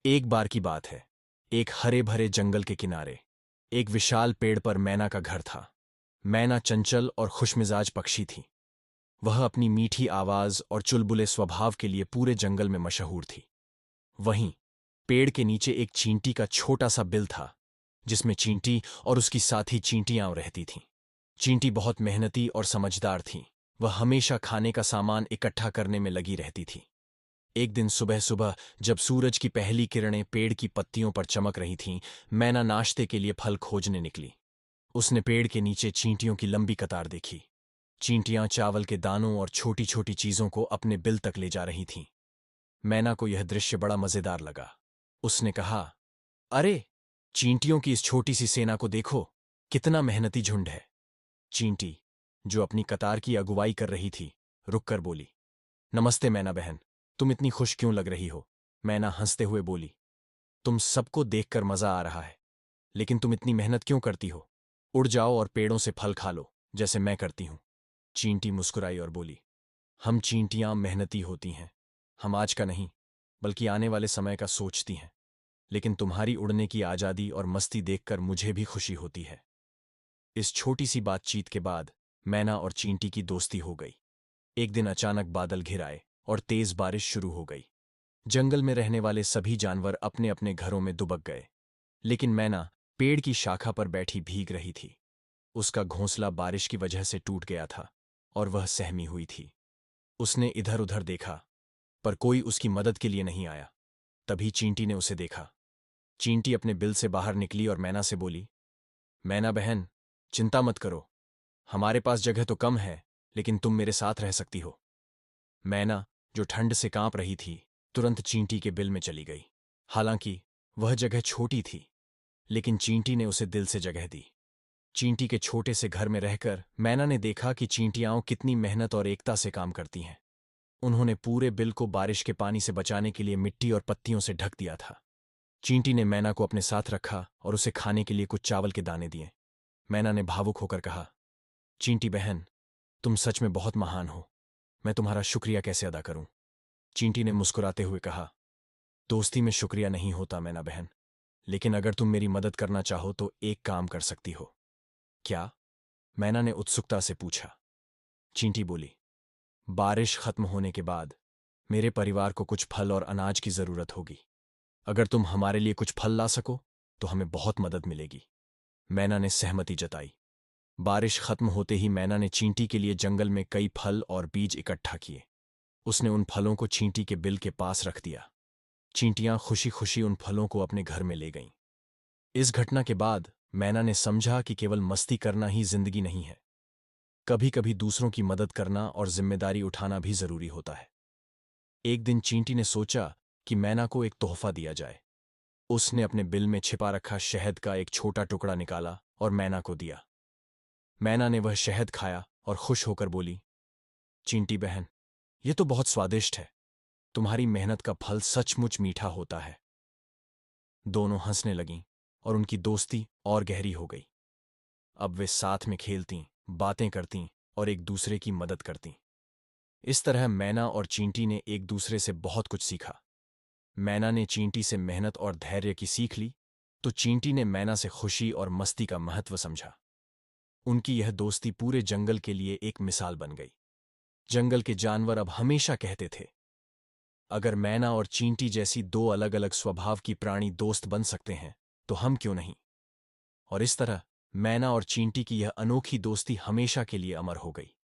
एक बार की बात है। एक हरे भरे जंगल के किनारे एक विशाल पेड़ पर मैना का घर था। मैना चंचल और खुशमिजाज पक्षी थी। वह अपनी मीठी आवाज और चुलबुले स्वभाव के लिए पूरे जंगल में मशहूर थी। वहीं पेड़ के नीचे एक चींटी का छोटा सा बिल था, जिसमें चींटी और उसकी साथी चींटियां रहती थीं। चींटी बहुत मेहनती और समझदार थी। वह हमेशा खाने का सामान इकट्ठा करने में लगी रहती थी। एक दिन सुबह सुबह जब सूरज की पहली किरणें पेड़ की पत्तियों पर चमक रही थीं, मैना नाश्ते के लिए फल खोजने निकली। उसने पेड़ के नीचे चींटियों की लंबी कतार देखी। चींटियां चावल के दानों और छोटी छोटी चीजों को अपने बिल तक ले जा रही थीं। मैना को यह दृश्य बड़ा मजेदार लगा। उसने कहा, अरे, चींटियों की इस छोटी सी सेना को देखो, कितना मेहनती झुंड है। चींटी, जो अपनी कतार की अगुवाई कर रही थी, रुककर बोली, नमस्ते मैना बहन, तुम इतनी खुश क्यों लग रही हो? मैना हंसते हुए बोली, तुम सबको देखकर मजा आ रहा है, लेकिन तुम इतनी मेहनत क्यों करती हो? उड़ जाओ और पेड़ों से फल खा लो, जैसे मैं करती हूं। चींटी मुस्कुराई और बोली, हम चींटियां मेहनती होती हैं। हम आज का नहीं, बल्कि आने वाले समय का सोचती हैं। लेकिन तुम्हारी उड़ने की आजादी और मस्ती देखकर मुझे भी खुशी होती है। इस छोटी सी बातचीत के बाद मैना और चींटी की दोस्ती हो गई। एक दिन अचानक बादल घिर आए और तेज बारिश शुरू हो गई। जंगल में रहने वाले सभी जानवर अपने अपने घरों में दुबक गए, लेकिन मैना पेड़ की शाखा पर बैठी भीग रही थी। उसका घोंसला बारिश की वजह से टूट गया था और वह सहमी हुई थी। उसने इधर उधर देखा, पर कोई उसकी मदद के लिए नहीं आया। तभी चींटी ने उसे देखा। चींटी अपने बिल से बाहर निकली और मैना से बोली, मैना बहन, चिंता मत करो, हमारे पास जगह तो कम है, लेकिन तुम मेरे साथ रह सकती हो। मैना, जो ठंड से कांप रही थी, तुरंत चींटी के बिल में चली गई। हालांकि वह जगह छोटी थी, लेकिन चींटी ने उसे दिल से जगह दी। चींटी के छोटे से घर में रहकर मैना ने देखा कि चींटियां कितनी मेहनत और एकता से काम करती हैं। उन्होंने पूरे बिल को बारिश के पानी से बचाने के लिए मिट्टी और पत्तियों से ढक दिया था। चींटी ने मैना को अपने साथ रखा और उसे खाने के लिए कुछ चावल के दाने दिए। मैना ने भावुक होकर कहा, चींटी बहन, तुम सच में बहुत महान हो। मैं तुम्हारा शुक्रिया कैसे अदा करूं? चींटी ने मुस्कुराते हुए कहा, दोस्ती में शुक्रिया नहीं होता मैना बहन, लेकिन अगर तुम मेरी मदद करना चाहो तो एक काम कर सकती हो। क्या? मैना ने उत्सुकता से पूछा। चींटी बोली, बारिश खत्म होने के बाद मेरे परिवार को कुछ फल और अनाज की जरूरत होगी। अगर तुम हमारे लिए कुछ फल ला सको तो हमें बहुत मदद मिलेगी। मैना ने सहमति जताई। बारिश खत्म होते ही मैना ने चींटी के लिए जंगल में कई फल और बीज इकट्ठा किए। उसने उन फलों को चींटी के बिल के पास रख दिया। चींटियां खुशी खुशी उन फलों को अपने घर में ले गईं। इस घटना के बाद मैना ने समझा कि केवल मस्ती करना ही जिंदगी नहीं है। कभी कभी दूसरों की मदद करना और जिम्मेदारी उठाना भी जरूरी होता है। एक दिन चींटी ने सोचा कि मैना को एक तोहफा दिया जाए। उसने अपने बिल में छिपा रखा शहद का एक छोटा टुकड़ा निकाला और मैना को दिया। मैना ने वह शहद खाया और खुश होकर बोली, चींटी बहन, यह तो बहुत स्वादिष्ट है। तुम्हारी मेहनत का फल सचमुच मीठा होता है। दोनों हंसने लगीं और उनकी दोस्ती और गहरी हो गई। अब वे साथ में खेलतीं, बातें करतीं और एक दूसरे की मदद करतीं। इस तरह मैना और चींटी ने एक दूसरे से बहुत कुछ सीखा। मैना ने चींटी से मेहनत और धैर्य की सीख ली, तो चींटी ने मैना से खुशी और मस्ती का महत्व समझा। उनकी यह दोस्ती पूरे जंगल के लिए एक मिसाल बन गई। जंगल के जानवर अब हमेशा कहते थे, अगर मैना और चींटी जैसी दो अलग अलग स्वभाव की प्राणी दोस्त बन सकते हैं, तो हम क्यों नहीं? और इस तरह मैना और चींटी की यह अनोखी दोस्ती हमेशा के लिए अमर हो गई।